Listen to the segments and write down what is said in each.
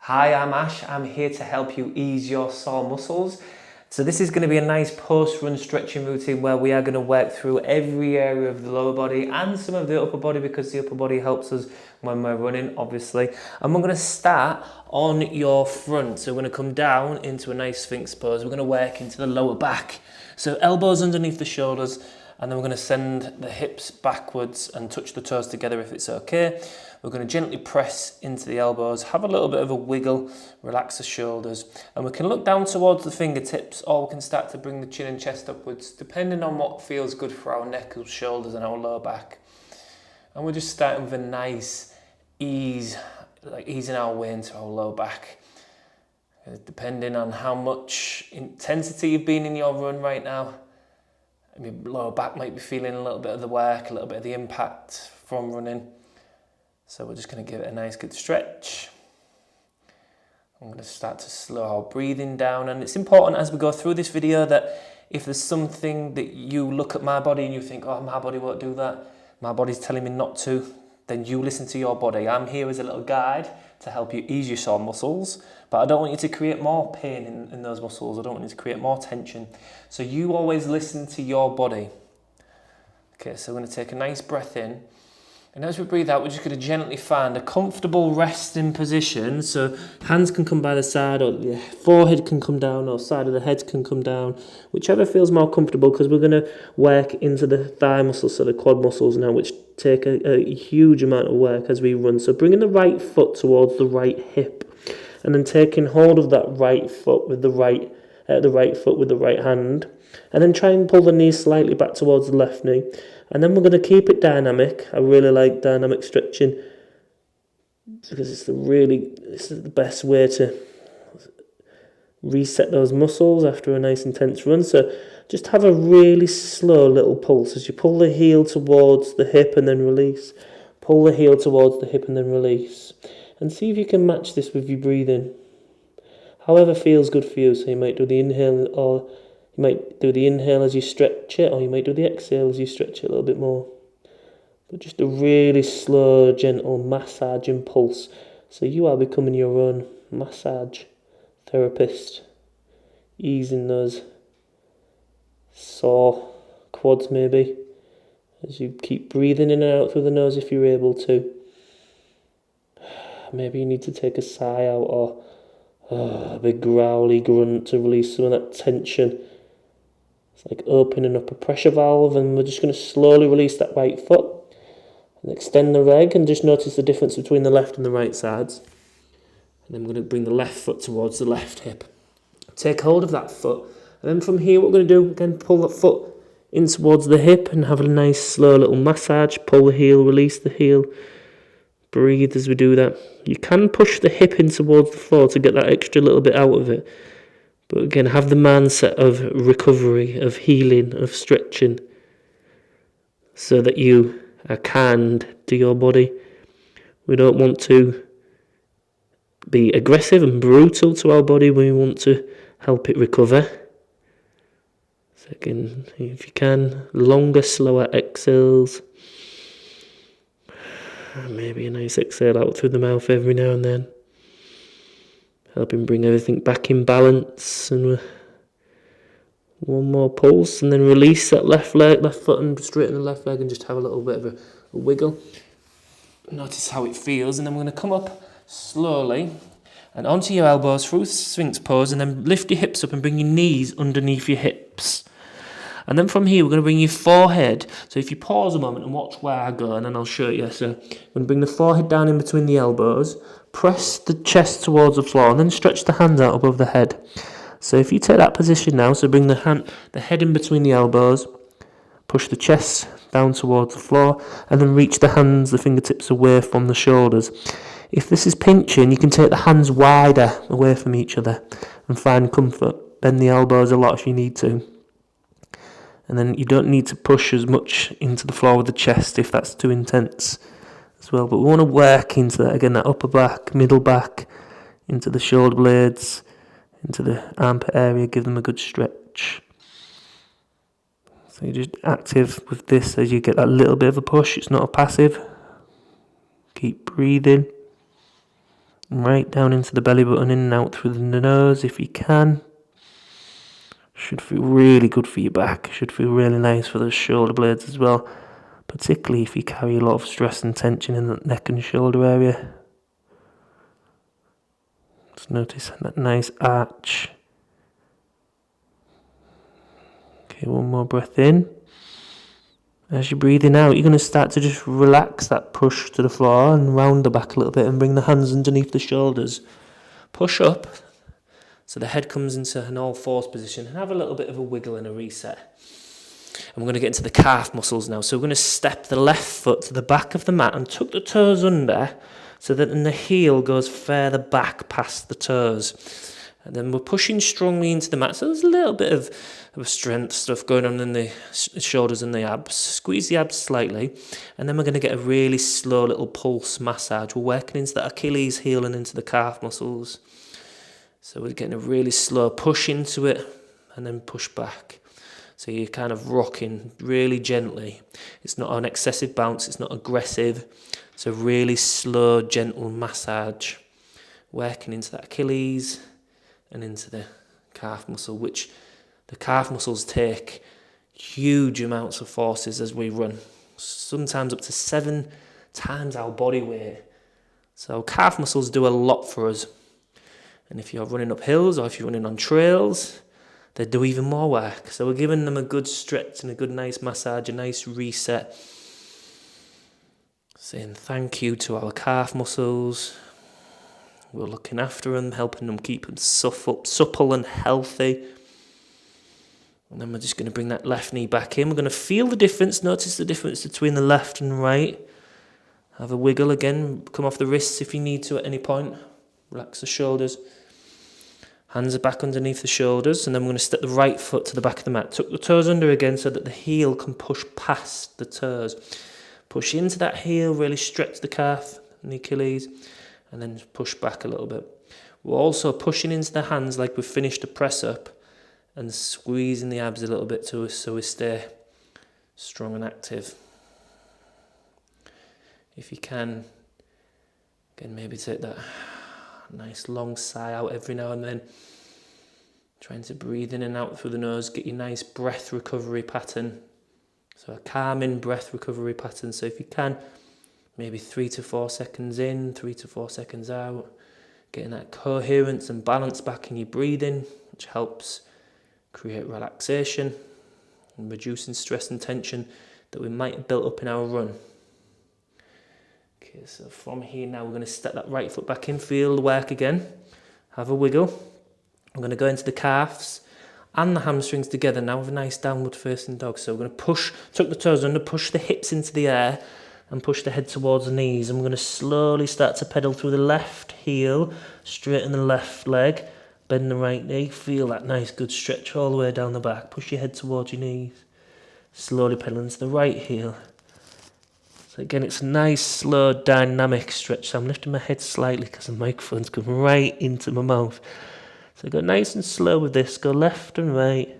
Hi, I'm Ash. I'm here to help you ease your sore muscles. So this is going to be a nice post-run stretching routine where we are going to work through every area of the lower body and some of the upper body, because the upper body helps us when we're running, obviously. And we're going to start on your front. So we're going to come down into a nice Sphinx pose. We're going to work into the lower back. So elbows underneath the shoulders, and then we're going to send the hips backwards and touch the toes together if it's okay. We're going to gently press into the elbows, have a little bit of a wiggle, relax the shoulders, and we can look down towards the fingertips, or we can start to bring the chin and chest upwards, depending on what feels good for our neck, our shoulders and our lower back. And we're just starting with a nice ease, like easing our way into our lower back. Depending on how much intensity you've been in your run right now, your lower back might be feeling a little bit of the work, a little bit of the impact from running. So we're just going to give it a nice good stretch. I'm going to start to slow our breathing down, and it's important as we go through this video that if there's something that you look at my body and you think, oh, my body won't do that, my body's telling me not to, then you listen to your body. I'm here as a little guide to help you ease your sore muscles, but I don't want you to create more pain in those muscles. I don't want you to create more tension. So you always listen to your body. Okay, so we're going to take a nice breath in. And as we breathe out, we're just going to gently find a comfortable resting position. So hands can come by the side, or the forehead can come down, or side of the head can come down, whichever feels more comfortable, because we're going to work into the thigh muscles, so the quad muscles now, which take a huge amount of work as we run. So bringing the right foot towards the right hip, and then taking hold of that right foot with the right foot with the right hand, and then try and pull the knees slightly back towards the left knee. And then we're going to keep it dynamic. I really like dynamic stretching because it's the best way to reset those muscles after a nice intense run. So just have a really slow little pulse as you pull the heel towards the hip and then release. Pull the heel towards the hip and then release. And see if you can match this with your breathing. However feels good for you. So you might do the inhale, or you might do the inhale as you stretch it, or you might do the exhale as you stretch it a little bit more. But just a really slow, gentle massage and pulse. So you are becoming your own massage therapist, easing those sore quads maybe, as you keep breathing in and out through the nose if you're able to. Maybe you need to take a sigh out, or a big growly grunt to release some of that tension. It's like opening up a pressure valve, and we're just going to slowly release that right foot and extend the leg, and just notice the difference between the left and the right sides. And then we're going to bring the left foot towards the left hip. Take hold of that foot, and then from here what we're going to do, again, pull that foot in towards the hip and have a nice slow little massage. Pull the heel, release the heel. Breathe as we do that. You can push the hip in towards the floor to get that extra little bit out of it. But again, have the mindset of recovery, of healing, of stretching, so that you are kind to your body. We don't want to be aggressive and brutal to our body. We want to help it recover. So again, if you can, longer, slower exhales. Maybe a nice exhale out through the mouth every now and then. Helping bring everything back in balance. And one more pulse, and then release that left foot, and straighten the left leg, and just have a little bit of a wiggle. Notice how it feels, and then we're going to come up slowly and onto your elbows through Sphinx pose, and then lift your hips up and bring your knees underneath your hips. And then from here, we're going to bring your forehead. So if you pause a moment and watch where I go, and then I'll show you. So I'm going to bring the forehead down in between the elbows, press the chest towards the floor, and then stretch the hands out above the head. So if you take that position now, so bring the head in between the elbows, push the chest down towards the floor, and then reach the hands, the fingertips away from the shoulders. If this is pinching, you can take the hands wider away from each other and find comfort. Bend the elbows a lot if you need to. And then you don't need to push as much into the floor with the chest if that's too intense as well. But we want to work into that, again, that upper back, middle back, into the shoulder blades, into the armpit area, give them a good stretch. So you're just active with this as you get that little bit of a push. It's not a passive. Keep breathing. Right down into the belly button, in and out through the nose if you can. Should feel really good for your back. Should feel really nice for those shoulder blades as well. Particularly if you carry a lot of stress and tension in the neck and shoulder area. Just notice that nice arch. Okay, one more breath in. As you're breathing out, you're going to start to just relax that push to the floor and round the back a little bit and bring the hands underneath the shoulders. Push up so the head comes into an all fours position and have a little bit of a wiggle and a reset. And we're going to get into the calf muscles now. So we're going to step the left foot to the back of the mat and tuck the toes under so that then the heel goes further back past the toes. And then we're pushing strongly into the mat. So there's a little bit of strength stuff going on in the shoulders and the abs. Squeeze the abs slightly. And then we're going to get a really slow little pulse massage. We're working into the Achilles heel and into the calf muscles. So we're getting a really slow push into it and then push back. So you're kind of rocking really gently. It's not an excessive bounce. It's not aggressive. It's a really slow, gentle massage. Working into that Achilles and into the calf muscle, which the calf muscles take huge amounts of forces as we run. Sometimes up to 7 times our body weight. So calf muscles do a lot for us. And if you're running up hills or if you're running on trails, they do even more work. So we're giving them a good stretch and a good nice massage, a nice reset. Saying thank you to our calf muscles. We're looking after them, helping them keep them supple and healthy. And then we're just going to bring that left knee back in. We're going to feel the difference. Notice the difference between the left and right. Have a wiggle again. Come off the wrists if you need to at any point. Relax the shoulders. Hands are back underneath the shoulders. And then we're going to step the right foot to the back of the mat. Tuck the toes under again so that the heel can push past the toes. Push into that heel, really stretch the calf and the Achilles. And then push back a little bit. We're also pushing into the hands like we've finished a press up and squeezing the abs a little bit to us so we stay strong and active. If you can, again, maybe take that nice long sigh out every now and then. Trying to breathe in and out through the nose, get your nice breath recovery pattern. So a calming breath recovery pattern. So if you can, maybe 3 to 4 seconds in, 3 to 4 seconds out. Getting that coherence and balance back in your breathing, which helps create relaxation and reducing stress and tension that we might have built up in our run. Okay, so from here now we're going to step that right foot back in, feel the work again. Have a wiggle. I'm going to go into the calves and the hamstrings together now with a nice downward facing dog. So we're going to push, tuck the toes under, push the hips into the air, and push the head towards the knees. And we're going to slowly start to pedal through the left heel, straighten the left leg, bend the right knee. Feel that nice good stretch all the way down the back. Push your head towards your knees. Slowly pedal into the right heel. So again, it's a nice, slow, dynamic stretch. So I'm lifting my head slightly because the microphone's coming right into my mouth. So go nice and slow with this. Go left and right.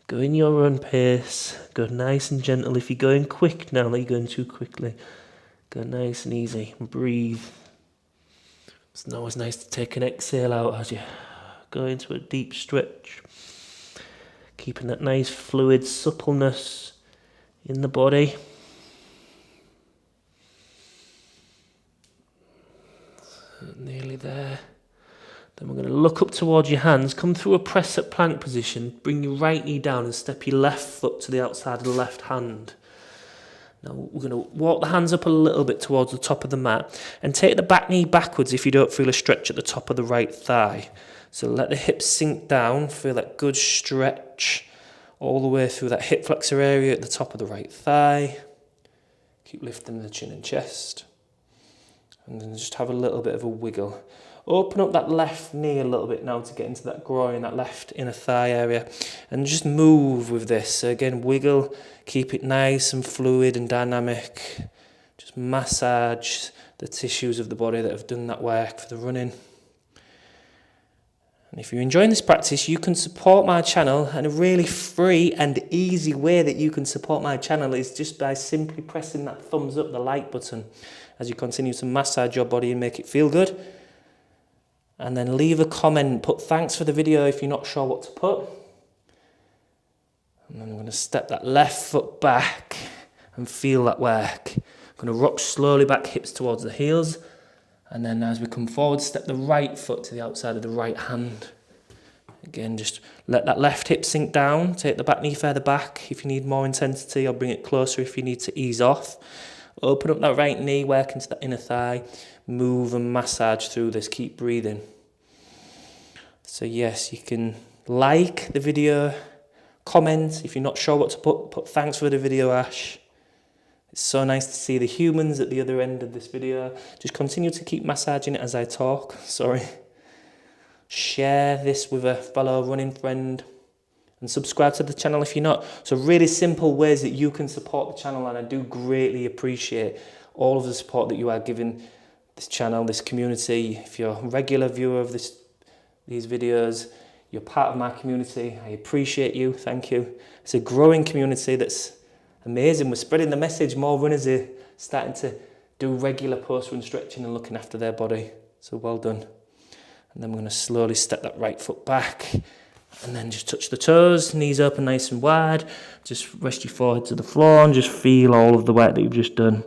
Go in your own pace. Go nice and gentle. If you're going quick now, like you're going too quickly, go nice and easy and breathe. It's always nice to take an exhale out as you go into a deep stretch. Keeping that nice fluid suppleness in the body. Nearly there. Then we're going to look up towards your hands, come through a press-up plank position, bring your right knee down and step your left foot to the outside of the left hand. Now we're going to walk the hands up a little bit towards the top of the mat and take the back knee backwards if you don't feel a stretch at the top of the right thigh. So let the hips sink down, feel that good stretch all the way through that hip flexor area at the top of the right thigh. Keep lifting the chin and chest. And then just have a little bit of a wiggle. Open up that left knee a little bit now to get into that groin, that left inner thigh area. And just move with this. So again, wiggle, keep it nice and fluid and dynamic. Just massage the tissues of the body that have done that work for the running. And if you're enjoying this practice, you can support my channel, and a really free and easy way that you can support my channel is just by simply pressing that thumbs up, the like button. as you continue to massage your body and make it feel good. And then leave a comment, put thanks for the video if you're not sure what to put. And then I'm going to step that left foot back and feel that work. I'm going to rock slowly back, hips towards the heels. And then as we come forward, step the right foot to the outside of the right hand. Again, just let that left hip sink down. Take the back knee further back if you need more intensity, or bring it closer if you need to ease off. Open up that right knee, work into that inner thigh. Move and massage through this. Keep breathing. So yes, you can like the video, comment. If you're not sure what to put thanks for the video, Ash. It's so nice to see the humans at the other end of this video. Just continue to keep massaging it as I talk. Sorry. Share this with a fellow running friend and subscribe to the channel if you're not. So really simple ways that you can support the channel, and I do greatly appreciate all of the support that you are giving this channel, this community. If you're a regular viewer of these videos, you're part of my community. I appreciate you. Thank you. It's a growing community that's amazing. We're spreading the message. More runners are starting to do regular post-run stretching and looking after their body. So well done. And then we're going to slowly step that right foot back and then just touch the toes, knees open nice and wide. Just rest your forehead to the floor and just feel all of the work that you've just done.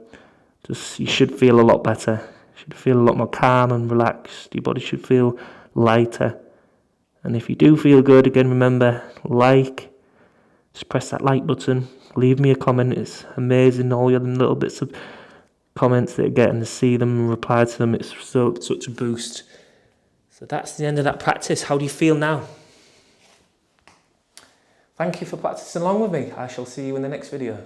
You should feel a lot better. You should feel a lot more calm and relaxed. Your body should feel lighter. And if you do feel good, again, remember, just press that like button. Leave me a comment. It's amazing, all the other little bits of comments that you're getting, to see them and reply to them. It's such a boost. So that's the end of that practice. How do you feel now? Thank you for practicing along with me. I shall see you in the next video.